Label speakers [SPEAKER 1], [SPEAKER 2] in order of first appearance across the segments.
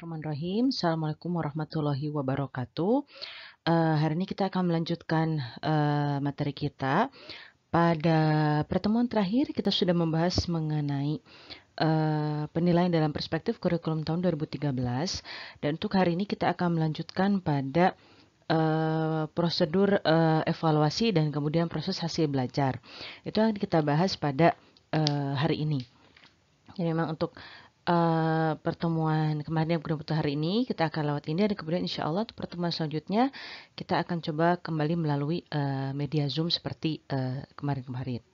[SPEAKER 1] Bismillahirrahmanirrahim. Assalamualaikum warahmatullahi wabarakatuh. Hari ini kita akan melanjutkan materi kita. Pada pertemuan terakhir kita sudah membahas mengenai penilaian dalam perspektif kurikulum tahun 2013. Dan untuk hari ini kita akan melanjutkan pada prosedur evaluasi dan kemudian proses hasil belajar. Itu yang kita bahas pada hari ini. Jadi memang untuk pertemuan kemarin yang betul hari ini kita akan lewat ini dan kemudian insya Allah untuk pertemuan selanjutnya kita akan coba kembali melalui media Zoom seperti kemarin-kemarin.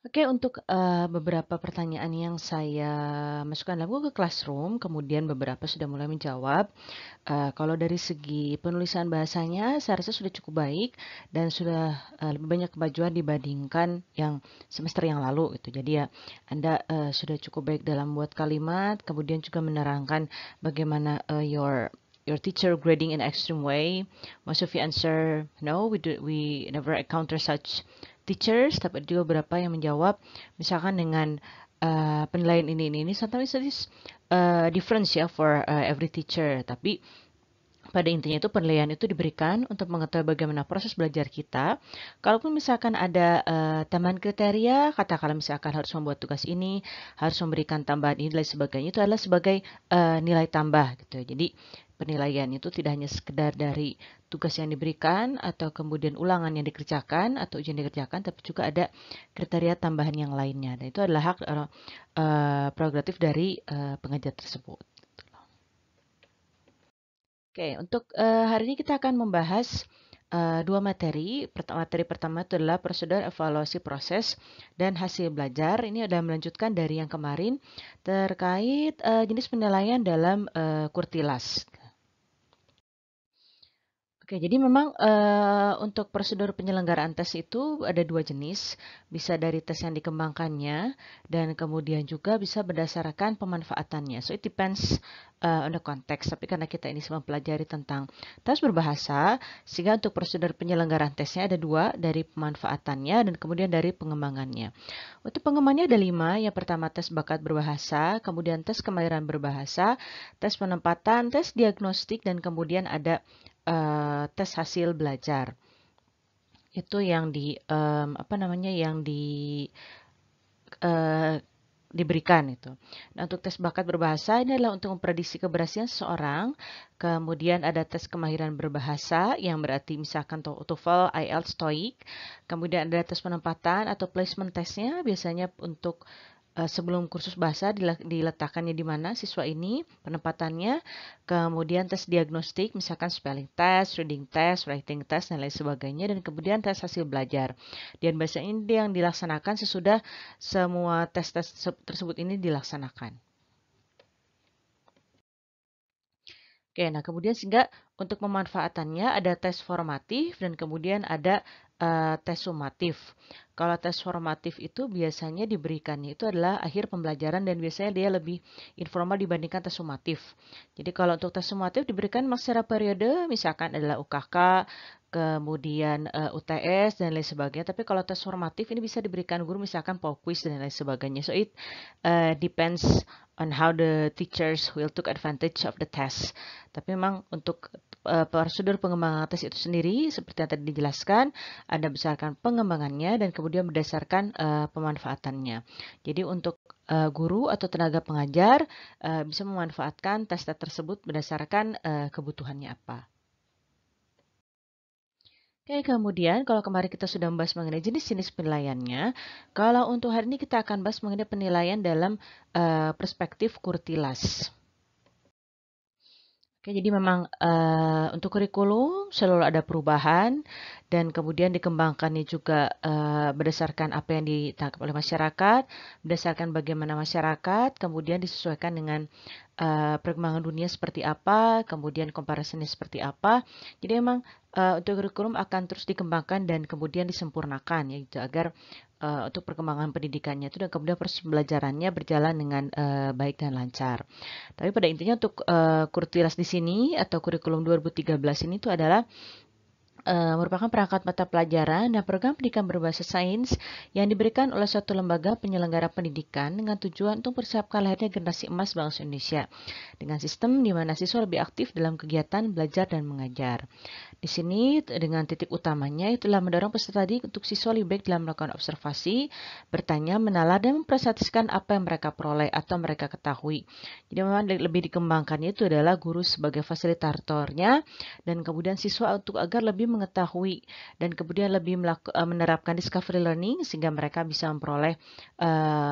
[SPEAKER 1] Oke, untuk beberapa pertanyaan yang saya masukkan dalam Google Classroom, kemudian beberapa sudah mulai menjawab. Kalau dari segi penulisan bahasanya, saya rasa sudah cukup baik dan sudah lebih banyak kemajuan dibandingkan yang semester yang lalu. Gitu. Jadi ya, Anda sudah cukup baik dalam membuat kalimat, kemudian juga menerangkan bagaimana your teacher grading in extreme way. Most of you answer no, we never encounter such teachers, tapi juga beberapa yang menjawab misalkan dengan penilaian ini. Sometimes it is different ya for every teacher, tapi pada intinya itu penilaian itu diberikan untuk mengetahui bagaimana proses belajar kita. Kalaupun misalkan ada tambahan kriteria, katakanlah misalkan harus membuat tugas ini, harus memberikan tambahan ini dan lain sebagainya, itu adalah sebagai nilai tambah gitu. Jadi penilaian itu tidak hanya sekedar dari tugas yang diberikan atau kemudian ulangan yang dikerjakan atau ujian dikerjakan, tapi juga ada kriteria tambahan yang lainnya. Dan itu adalah hak prerogatif dari pengajar tersebut. Oke, untuk hari ini kita akan membahas dua materi. Materi pertama itu adalah prosedur evaluasi proses dan hasil belajar. Ini adalah melanjutkan dari yang kemarin terkait jenis penilaian dalam Kurtilas. Oke, jadi memang untuk prosedur penyelenggaraan tes itu ada dua jenis, bisa dari tes yang dikembangkannya dan kemudian juga bisa berdasarkan pemanfaatannya. So it depends on the context. Tapi karena kita ini mempelajari tentang tes berbahasa, sehingga untuk prosedur penyelenggaraan tesnya ada dua, dari pemanfaatannya dan kemudian dari pengembangannya. Untuk pengembangannya ada 5. Yang pertama tes bakat berbahasa, kemudian tes kemahiran berbahasa, tes penempatan, tes diagnostik, dan kemudian ada tes hasil belajar. Itu yang diberikan itu. Nah, untuk tes bakat berbahasa ini adalah untuk memprediksi keberhasilan seseorang. Kemudian ada tes kemahiran berbahasa yang berarti misalkan TOEFL, IELTS, TOEIC. Kemudian ada tes penempatan atau placement testnya biasanya untuk sebelum kursus bahasa diletakkannya di mana siswa ini, penempatannya, kemudian tes diagnostik, misalkan spelling test, reading test, writing test, dan lain sebagainya, dan kemudian tes hasil belajar. Dan biasanya ini yang dilaksanakan sesudah semua tes-tes tersebut ini dilaksanakan. Oke, nah kemudian sehingga untuk pemanfaatannya ada tes formatif dan kemudian ada tes sumatif. Kalau tes formatif itu biasanya diberikannya itu adalah akhir pembelajaran dan biasanya dia lebih informal dibandingkan tes sumatif. Jadi kalau untuk tes sumatif diberikan secara periode, misalkan adalah UKK, kemudian UTS dan lain sebagainya. Tapi kalau tes formatif ini bisa diberikan guru misalkan pop quiz dan lain sebagainya. So it depends on how the teachers will took advantage of the test. Tapi memang untuk prosedur pengembangan tes itu sendiri seperti yang tadi dijelaskan, ada berdasarkan pengembangannya dan kemudian berdasarkan pemanfaatannya. Jadi untuk guru atau tenaga pengajar bisa memanfaatkan tes-tes tersebut berdasarkan kebutuhannya apa. Oke, kemudian kalau kemarin kita sudah membahas mengenai jenis-jenis penilaiannya, kalau untuk hari ini kita akan bahas mengenai penilaian dalam perspektif Kurtilas. Oke, jadi memang untuk kurikulum selalu ada perubahan dan kemudian dikembangkannya juga berdasarkan apa yang ditangkap oleh masyarakat, berdasarkan bagaimana masyarakat, kemudian disesuaikan dengan perkembangan dunia seperti apa, kemudian komparasinya seperti apa. Jadi memang untuk kurikulum akan terus dikembangkan dan kemudian disempurnakan ya gitu agar untuk perkembangan pendidikannya itu dan kemudian proses pembelajarannya berjalan dengan baik dan lancar. Tapi pada intinya untuk Kurtilas di sini atau kurikulum 2013 ini itu adalah merupakan perangkat mata pelajaran dan program pendidikan berbasis sains yang diberikan oleh suatu lembaga penyelenggara pendidikan dengan tujuan untuk mempersiapkan lahirnya generasi emas bangsa Indonesia dengan sistem di mana siswa lebih aktif dalam kegiatan belajar dan mengajar. Di sini dengan titik utamanya itulah mendorong peserta didik untuk siswa lebih baik dalam melakukan observasi, bertanya, menalar, dan mempresentasikan apa yang mereka peroleh atau mereka ketahui. Jadi memang lebih dikembangkannya itu adalah guru sebagai fasilitatornya dan kemudian siswa untuk agar lebih mengetahui dan kemudian lebih menerapkan discovery learning sehingga mereka bisa memperoleh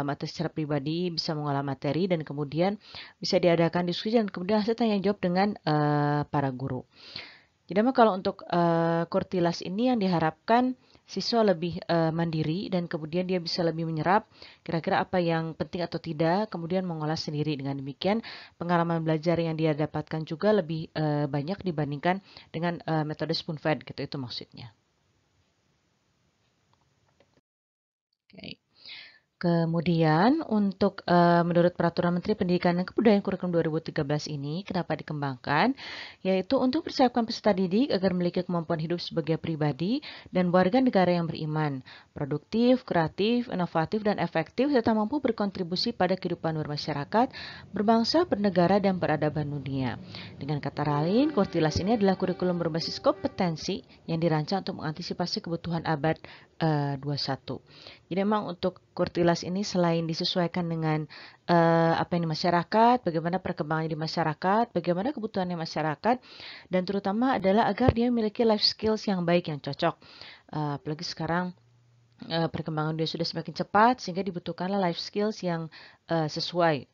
[SPEAKER 1] materi secara pribadi, bisa mengolah materi dan kemudian bisa diadakan diskusi dan kemudian hasil tanya jawab dengan para guru. Jadi memang kalau untuk Kurtilas ini yang diharapkan siswa lebih mandiri dan kemudian dia bisa lebih menyerap kira-kira apa yang penting atau tidak, kemudian mengolah sendiri. Dengan demikian pengalaman belajar yang dia dapatkan juga lebih banyak dibandingkan dengan metode spoon fed gitu, itu maksudnya. Oke. Kemudian untuk menurut Peraturan Menteri Pendidikan dan Kebudayaan Kurikulum 2013 ini, kenapa dikembangkan? Yaitu untuk persiapkan peserta didik agar memiliki kemampuan hidup sebagai pribadi dan warga negara yang beriman, produktif, kreatif, inovatif, dan efektif, serta mampu berkontribusi pada kehidupan bermasyarakat, berbangsa, bernegara, dan peradaban dunia. Dengan kata lain, Kurtilas ini adalah kurikulum berbasis kompetensi yang dirancang untuk mengantisipasi kebutuhan abad 21. Jadi memang untuk Kurtilas ini selain disesuaikan dengan apa yang di masyarakat, bagaimana perkembangan di masyarakat, bagaimana kebutuhannya masyarakat, dan terutama adalah agar dia memiliki life skills yang baik, yang cocok. Apalagi sekarang perkembangan dia sudah semakin cepat, sehingga dibutuhkanlah life skills yang sesuai.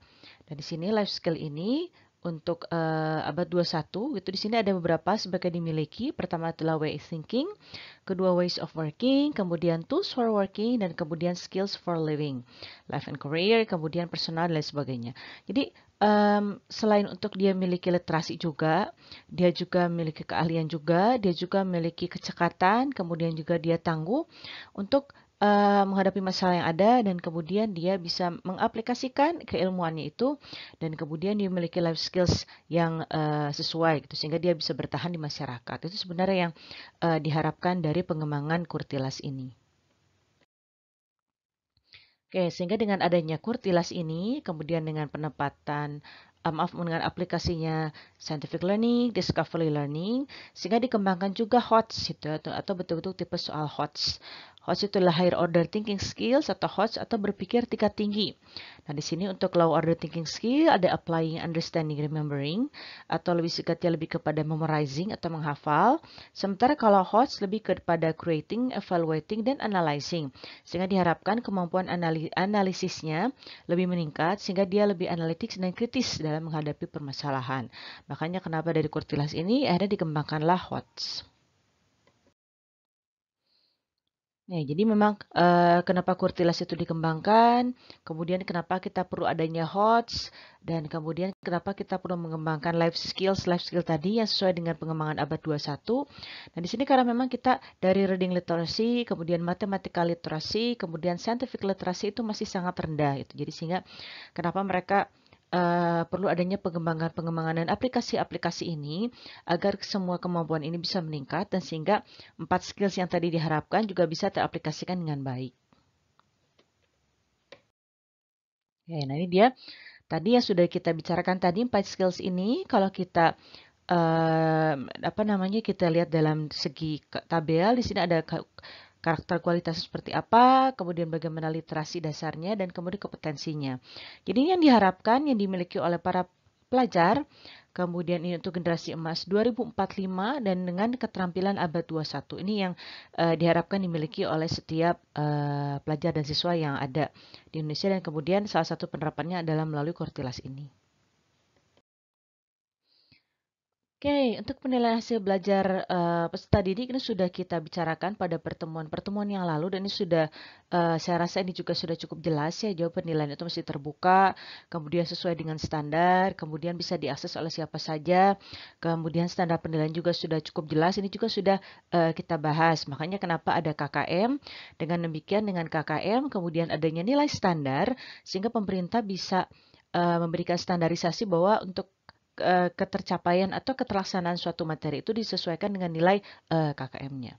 [SPEAKER 1] Dan di sini life skill ini untuk abad 21 gitu di sini ada beberapa sebagai dimiliki. Pertama adalah way of thinking, kedua ways of working, kemudian tools for working, dan kemudian skills for living, life and career, kemudian personal dan lain sebagainya. Jadi selain untuk dia memiliki literasi juga, dia juga memiliki keahlian juga, dia juga memiliki kecekatan, kemudian juga dia tangguh untuk menghadapi masalah yang ada dan kemudian dia bisa mengaplikasikan keilmuannya itu dan kemudian dia memiliki life skills yang sesuai gitu sehingga dia bisa bertahan di masyarakat. Itu sebenarnya yang diharapkan dari pengembangan Kurtilas ini. Oke, sehingga dengan adanya Kurtilas ini, kemudian dengan penempatan, dengan aplikasinya scientific learning, discovery learning, sehingga dikembangkan juga HOTS gitu, atau betul-betul tipe soal HOTS. HOTS itu adalah higher order thinking skills atau HOTS atau berpikir tingkat tinggi. Nah, di sini untuk low order thinking skill ada applying, understanding, remembering, atau lebih singkatnya lebih kepada memorizing atau menghafal. Sementara kalau HOTS lebih kepada creating, evaluating, dan analyzing. Sehingga diharapkan kemampuan analisisnya lebih meningkat sehingga dia lebih analitik dan kritis dalam menghadapi permasalahan. Makanya kenapa dari Kurtilas ini akhirnya dikembangkanlah HOTS. Nah, jadi memang kenapa Kurtilas itu dikembangkan, kemudian kenapa kita perlu adanya HOTS, dan kemudian kenapa kita perlu mengembangkan life skill tadi yang sesuai dengan pengembangan abad 21. Nah, di sini karena memang kita dari reading literacy, kemudian mathematical literacy, kemudian scientific literacy itu masih sangat rendah itu. Jadi sehingga kenapa mereka perlu adanya pengembangan dan aplikasi-aplikasi ini agar semua kemampuan ini bisa meningkat dan sehingga 4 skills yang tadi diharapkan juga bisa teraplikasikan dengan baik. Ya, nah ini dia tadi yang sudah kita bicarakan tadi 4 skills ini kalau kita kita lihat dalam segi tabel di sini ada karakter kualitas seperti apa, kemudian bagaimana literasi dasarnya, dan kemudian kompetensinya. Jadi yang diharapkan, yang dimiliki oleh para pelajar, kemudian ini untuk generasi emas 2045 dan dengan keterampilan abad 21. Ini yang diharapkan dimiliki oleh setiap pelajar dan siswa yang ada di Indonesia dan kemudian salah satu penerapannya adalah melalui Kurtilas ini. Oke, untuk penilaian hasil belajar peserta didik ini sudah kita bicarakan pada pertemuan-pertemuan yang lalu dan ini sudah saya rasa ini juga sudah cukup jelas ya, jawab penilaian itu mesti terbuka, kemudian sesuai dengan standar, kemudian bisa diakses oleh siapa saja, kemudian standar penilaian juga sudah cukup jelas, ini juga sudah kita bahas. Makanya kenapa ada KKM, dengan demikian dengan KKM kemudian adanya nilai standar sehingga pemerintah bisa memberikan standarisasi bahwa untuk ketercapaian atau keterlaksanaan suatu materi itu disesuaikan dengan nilai KKM-nya.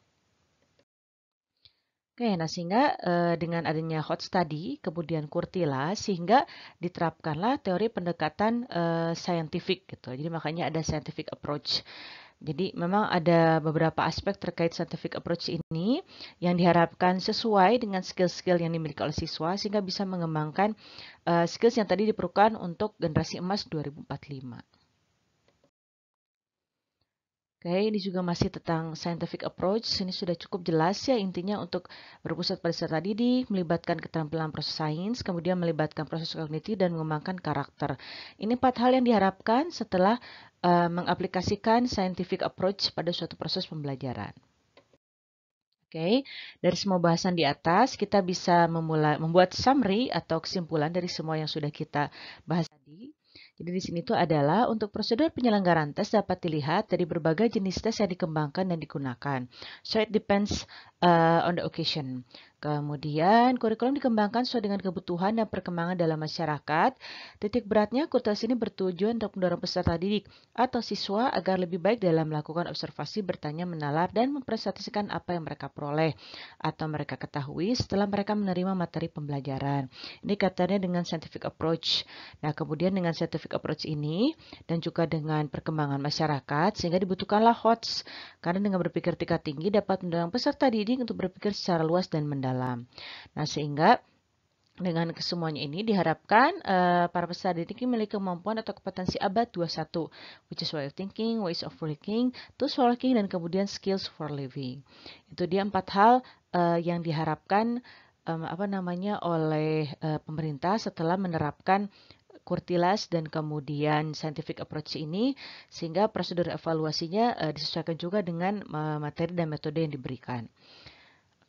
[SPEAKER 1] Oke, nah sehingga dengan adanya hot study, kemudian Kurtila, sehingga diterapkanlah teori pendekatan scientific gitu. Jadi makanya ada scientific approach. Jadi memang ada beberapa aspek terkait scientific approach ini yang diharapkan sesuai dengan skill-skill yang dimiliki oleh siswa sehingga bisa mengembangkan skills yang tadi diperlukan untuk generasi emas 2045. Oke, ini juga masih tentang scientific approach. Ini sudah cukup jelas ya intinya untuk berpusat pada peserta didik, melibatkan keterampilan proses sains, kemudian melibatkan proses kognitif dan mengembangkan karakter. Ini 4 hal yang diharapkan setelah mengaplikasikan scientific approach pada suatu proses pembelajaran. Oke, dari semua bahasan di atas kita bisa membuat summary atau kesimpulan dari semua yang sudah kita bahas tadi. Jadi di sini tuh adalah untuk prosedur penyelenggaraan tes dapat dilihat dari berbagai jenis tes yang dikembangkan dan digunakan. So it depends on the occasion. Kemudian kurikulum dikembangkan sesuai dengan kebutuhan dan perkembangan dalam masyarakat. Titik beratnya kursus ini bertujuan untuk mendorong peserta didik atau siswa agar lebih baik dalam melakukan observasi, bertanya, menalar, dan mempresentasikan apa yang mereka peroleh atau mereka ketahui setelah mereka menerima materi pembelajaran. Ini kaitannya dengan scientific approach. Nah, kemudian dengan scientific approach ini dan juga dengan perkembangan masyarakat sehingga dibutuhkanlah HOTS karena dengan berpikir tingkat tinggi dapat mendorong peserta didik untuk berpikir secara luas dan mendalam. Nah, sehingga dengan kesemuanya ini diharapkan para peserta didik memiliki kemampuan atau kompetensi abad 21, which is way of thinking, ways of working, tools for working, dan kemudian skills for living. Itu dia 4 hal yang diharapkan oleh pemerintah setelah menerapkan Kurtilas dan kemudian scientific approach ini, sehingga prosedur evaluasinya disesuaikan juga dengan materi dan metode yang diberikan.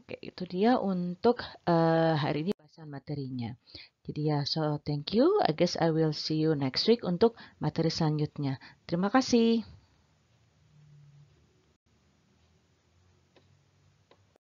[SPEAKER 1] Oke, itu dia untuk hari ini bahasan materinya. Jadi ya, so thank you. I guess I will see you next week untuk materi selanjutnya. Terima kasih.